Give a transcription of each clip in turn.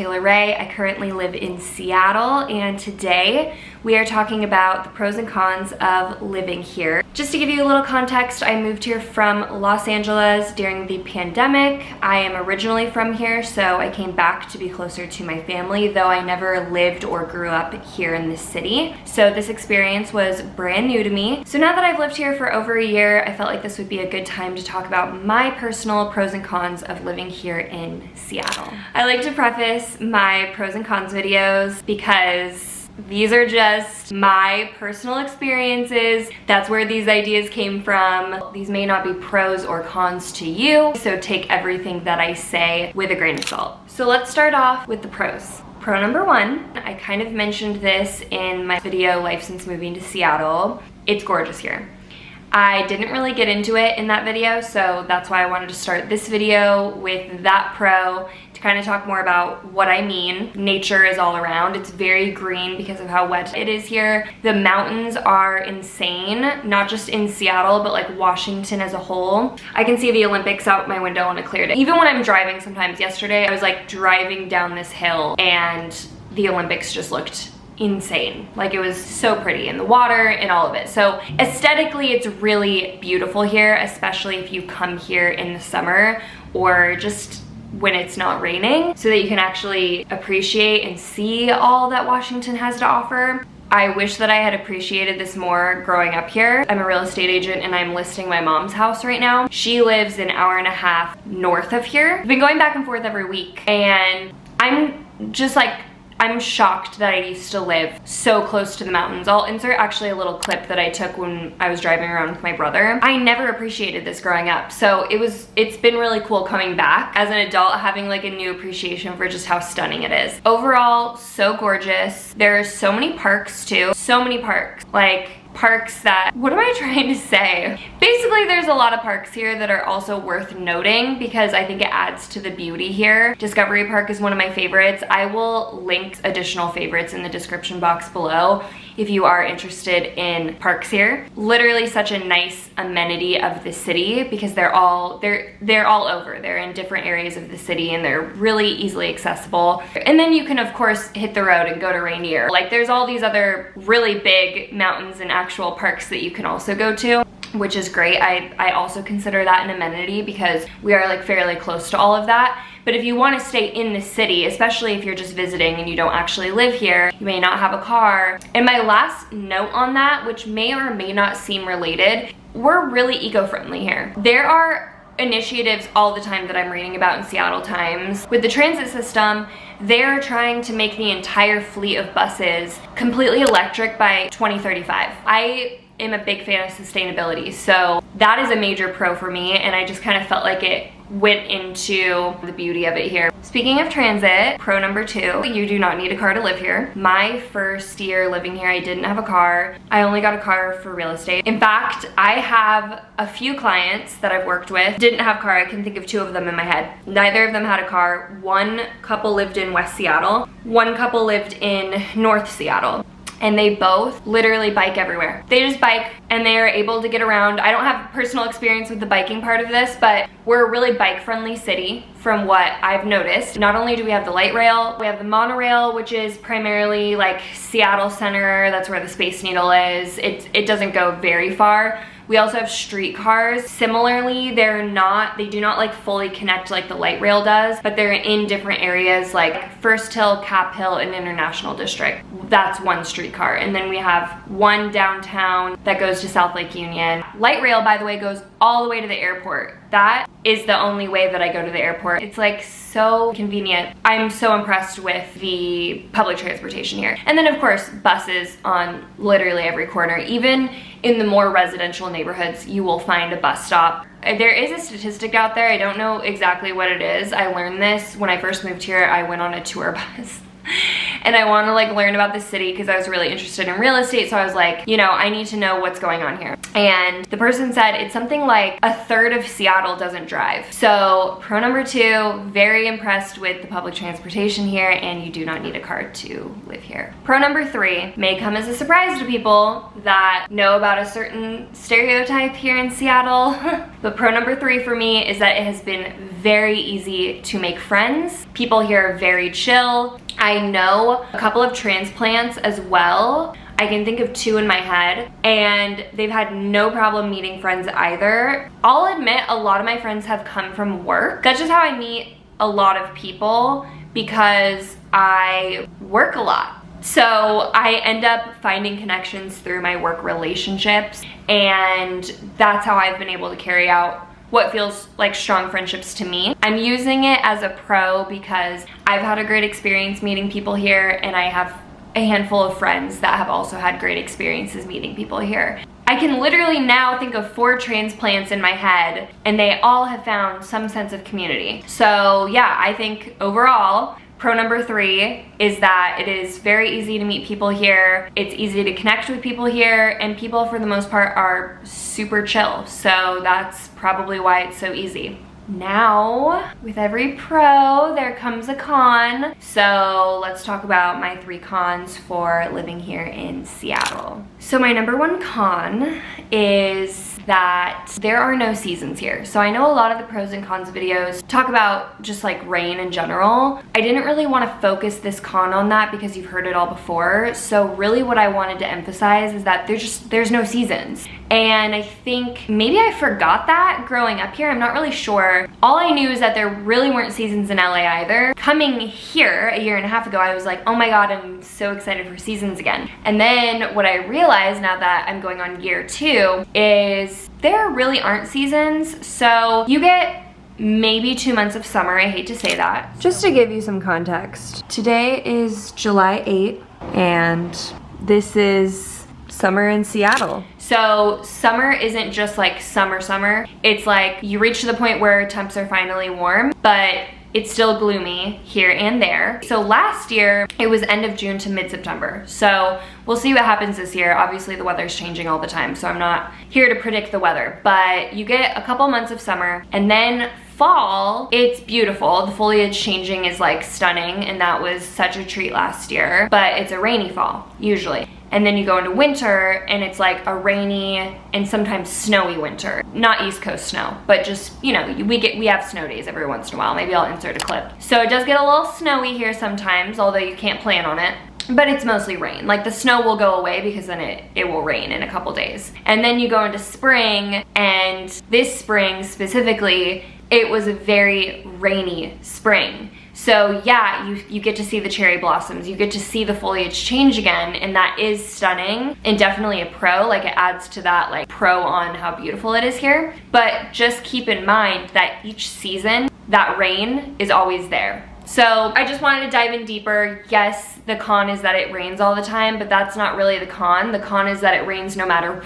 Taylor Ray. I currently live in Seattle, and today we are talking about the pros and cons of living here. Just to give you a little context, I moved here from Los Angeles during the pandemic. I am originally from here, so I came back to be closer to my family, though I never lived or grew up here in this city. So this experience was brand new to me. So now that I've lived here for over a year, I felt like this would be a good time to talk about my personal pros and cons of living here in Seattle. I like to preface my pros and cons videos because these are just my personal experiences. That's where these ideas came from. These may not be pros or cons to you, so take everything that I say with a grain of salt. So let's start off with the pros. Pro number one, I kind of mentioned this in my video, Life Since Moving to Seattle. It's gorgeous here. I didn't really get into it in that video, so that's why I wanted to start this video with that pro to kind of talk more about what I mean. Nature is all around. It's very green because of how wet it is here. The mountains are insane, not just in Seattle, but like Washington as a whole. I can see the Olympics out my window on a clear day. Even when I'm driving sometimes, yesterday I was like driving down this hill and the Olympics just looked insane. Like, it was so pretty, in the water and all of it. So aesthetically, it's really beautiful here, especially if you come here in the summer or just when it's not raining, so that you can actually appreciate and see all that Washington has to offer. I wish that I had appreciated this more growing up here. I'm a real estate agent and I'm listing my mom's house right now. She lives an hour and a half north of here. I've been going back and forth every week, and I'm just like, I'm shocked that I used to live so close to the mountains. I'll insert actually a little clip that I took when I was driving around with my brother. I never appreciated this growing up, so it's been really cool coming back as an adult, having like a new appreciation for just how stunning it is. Overall, so gorgeous. There's so many parks too. So many parks. Like, parks that, what am I trying to say? Basically, there's a lot of parks here that are also worth noting because I think it adds to the beauty here. Discovery Park is one of my favorites. I will link additional favorites in the description box below if you are interested in parks here. Literally such a nice amenity of the city because they're all over. They're in different areas of the city and they're really easily accessible. And then you can of course hit the road and go to Rainier. Like, there's all these other really big mountains and actual parks that you can also go to, which is great. I also consider that an amenity because we are like fairly close to all of that. But if you want to stay in the city, especially if you're just visiting and you don't actually live here, you may not have a car. And my last note on that, which may or may not seem related, we're really eco-friendly here. There are initiatives all the time that I'm reading about in Seattle Times. With the transit system, they're trying to make the entire fleet of buses completely electric by 2035. I am a big fan of sustainability, so that is a major pro for me, and I just kind of felt like it went into the beauty of it here. Speaking of transit, pro number two, you do not need a car to live here. My first year living here, I didn't have a car. I only got a car for real estate. In fact, I have a few clients that I've worked with didn't have a car. I can think of two of them in my head. Neither of them had a car. One couple lived in West Seattle. One couple lived in North Seattle. And they both literally bike everywhere. They just bike and they are able to get around. I don't have personal experience with the biking part of this, but we're a really bike-friendly city from what I've noticed. Not only do we have the light rail, we have the monorail, which is primarily like Seattle Center. That's where the Space Needle is. It doesn't go very far. We also have streetcars. Similarly, they do not like fully connect like the light rail does, but they're in different areas like First Hill, Cap Hill, and International District. That's one streetcar. And then we have one downtown that goes to South Lake Union. Light rail, by the way, goes all the way to the airport. That is the only way that I go to the airport. It's like so convenient. I'm so impressed with the public transportation here. And then of course, buses on literally every corner. Even in the more residential neighborhoods, you will find a bus stop. There is a statistic out there, I don't know exactly what it is. I learned this when I first moved here. I went on a tour bus. and I want to like learn about the city because I was really interested in real estate. So I was like, you know, I need to know what's going on here. And the person said it's something like a third of Seattle doesn't drive. So pro number 2, very impressed with the public transportation here, and you do not need a car to live here. Pro number 3 may come as a surprise to people that know about a certain stereotype here in Seattle. But pro number 3 for me is that it has been very easy to make friends. People here are very chill. I know a couple of transplants as well. I can think of 2 in my head, and they've had no problem meeting friends either. I'll admit a lot of my friends have come from work. That's just how I meet a lot of people, because I work a lot. So I end up finding connections through my work relationships, and that's how I've been able to carry out what feels like strong friendships to me. I'm using it as a pro because I've had a great experience meeting people here, and I have a handful of friends that have also had great experiences meeting people here. I can literally now think of 4 transplants in my head, and they all have found some sense of community. So yeah, I think overall, pro number 3 is that it is very easy to meet people here. It's easy to connect with people here, and people for the most part are super chill. So that's probably why it's so easy. Now, with every pro, there comes a con. So let's talk about my 3 cons for living here in Seattle. So my number 1 con is that there are no seasons here. So I know a lot of the pros and cons videos talk about just like rain in general. I didn't really want to focus this con on that because you've heard it all before. So really what I wanted to emphasize is that there's no seasons. And I think maybe I forgot that growing up here. I'm not really sure. All I knew is that there really weren't seasons in LA either. Coming here a year and a half ago, I was like, oh my God, I'm so excited for seasons again. And then what I realized now that I'm going on year 2 is there really aren't seasons. So you get maybe 2 months of summer. I hate to say that. Just to give you some context, today is July 8th, and this is summer in Seattle. So summer isn't just like summer. It's like you reach the point where temps are finally warm, but it's still gloomy here and there. So last year, it was end of June to mid-September. So we'll see what happens this year. Obviously the weather's changing all the time, so I'm not here to predict the weather, but you get a couple months of summer, and then fall, it's beautiful. The foliage changing is like stunning, and that was such a treat last year, but it's a rainy fall, usually. And then you go into winter, and it's like a rainy and sometimes snowy winter. Not East Coast snow, but just, you know, we have snow days every once in a while. Maybe I'll insert a clip. So it does get a little snowy here sometimes, although you can't plan on it. But it's mostly rain. Like the snow will go away because then it will rain in a couple days. And then you go into spring, and this spring specifically, it was a very rainy spring. So yeah, you get to see the cherry blossoms, you get to see the foliage change again, and that is stunning and definitely a pro. Like it adds to that like pro on how beautiful it is here. But just keep in mind that each season, that rain is always there. So I just wanted to dive in deeper. Yes, the con is that it rains all the time, but that's not really the con. The con is that it rains no matter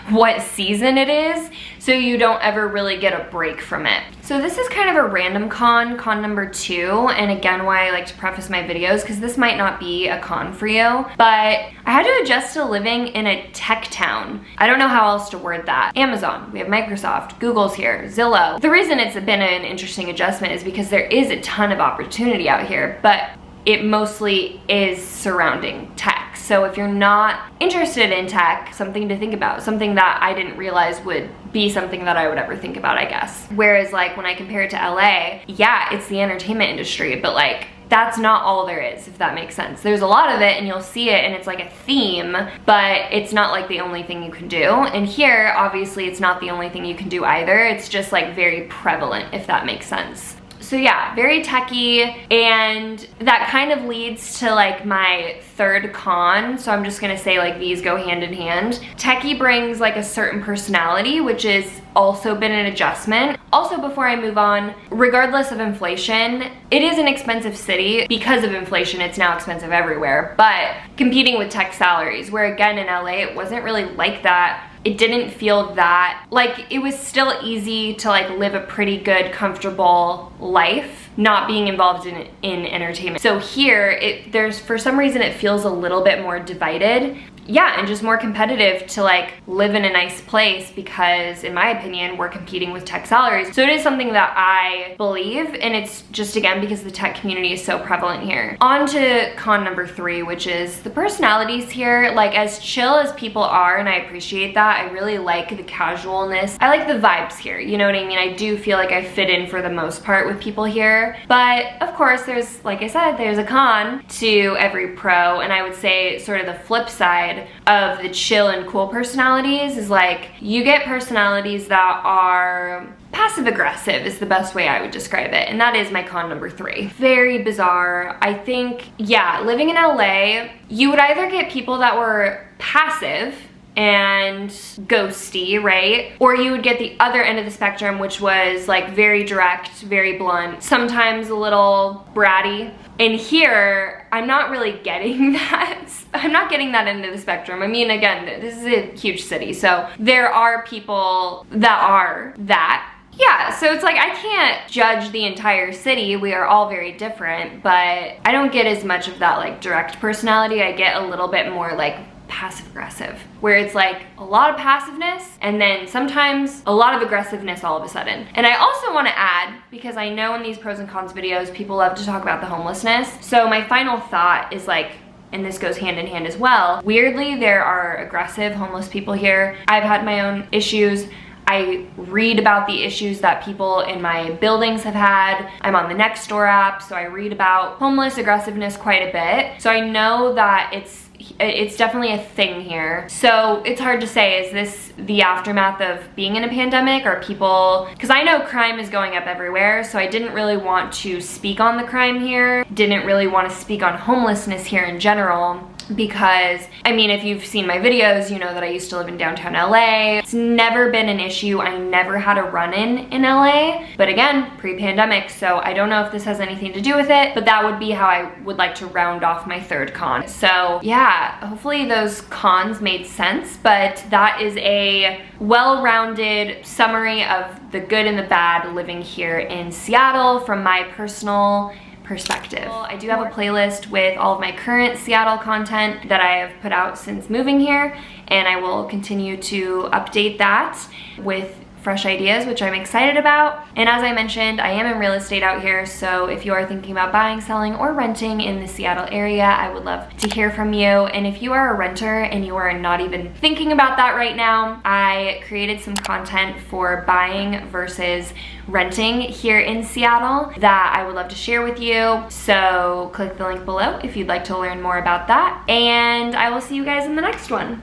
what season it is, so you don't ever really get a break from it. So this is kind of a random con number 2, and again, why I like to preface my videos, because this might not be a con for you, but I had to adjust to living in a tech town. I don't know how else to word that. Amazon, we have Microsoft, Google's here, Zillow. The reason it's been an interesting adjustment is because there is a ton of opportunity out here, but it mostly is surrounding tech. So if you're not interested in tech, something to think about, something that I didn't realize would be something that I would ever think about, I guess. Whereas like when I compare it to LA, yeah, it's the entertainment industry, but like that's not all there is, if that makes sense. There's a lot of it, and you'll see it, and it's like a theme, but it's not like the only thing you can do. And here, obviously, it's not the only thing you can do either. It's just like very prevalent, if that makes sense. So yeah, very techy, and that kind of leads to like my 3rd con. So I'm just gonna say like these go hand in hand. Techy brings like a certain personality, which has also been an adjustment. Also, before I move on, regardless of inflation, it is an expensive city. Because of inflation, it's now expensive everywhere, but competing with tech salaries, where again in LA, it wasn't really like that it didn't feel that, like, it was still easy to like live a pretty good, comfortable life, not being involved in entertainment. So here, there's, for some reason, it feels a little bit more divided. Yeah, and just more competitive to like live in a nice place because, in my opinion, we're competing with tech salaries. So it is something that I believe, and it's just, again, because the tech community is so prevalent here. On to con number 3, which is the personalities here. Like, as chill as people are, and I appreciate that, I really like the casualness. I like the vibes here, you know what I mean? I do feel like I fit in for the most part with people here. But of course, there's, like I said, there's a con to every pro, and I would say sort of the flip side of the chill and cool personalities is like, you get personalities that are passive aggressive is the best way I would describe it, and that is my con number 3. Very bizarre. I think, yeah, living in LA, you would either get people that were passive and ghosty, right? Or you would get the other end of the spectrum, which was like very direct, very blunt, sometimes a little bratty. And here, I'm not really getting that. I'm not getting that end of the spectrum. I mean, again, this is a huge city, so there are people that are that. Yeah, so it's like, I can't judge the entire city. We are all very different, but I don't get as much of that like direct personality. I get a little bit more like passive aggressive, where it's like a lot of passiveness and then sometimes a lot of aggressiveness all of a sudden. And I also want to add, because I know in these pros and cons videos people love to talk about the homelessness, so my final thought is like, and this goes hand in hand as well, weirdly there are aggressive homeless people here. I've had my own issues. I read about the issues that people in my buildings have had. I'm on the Nextdoor app, so I read about homeless aggressiveness quite a bit. So I know that it's definitely a thing here. So it's hard to say, is this the aftermath of being in a pandemic? Or people, because I know crime is going up everywhere, so I didn't really want to speak on the crime here, didn't really want to speak on homelessness here in general, because, I mean, if you've seen my videos, you know that I used to live in downtown LA. It's never been an issue. I never had a run-in in LA, but again, pre-pandemic, so I don't know if this has anything to do with it, but that would be how I would like to round off my 3rd con. So yeah, hopefully those cons made sense, but that is a well-rounded summary of the good and the bad living here in Seattle from my personal perspective. I do have a playlist with all of my current Seattle content that I have put out since moving here, and I will continue to update that with fresh ideas, which I'm excited about. And as I mentioned, I am in real estate out here, so if you are thinking about buying, selling, or renting in the Seattle area, I would love to hear from you. And if you are a renter and you are not even thinking about that right now, I created some content for buying versus renting here in Seattle that I would love to share with you. So click the link below if you'd like to learn more about that, and I will see you guys in the next one.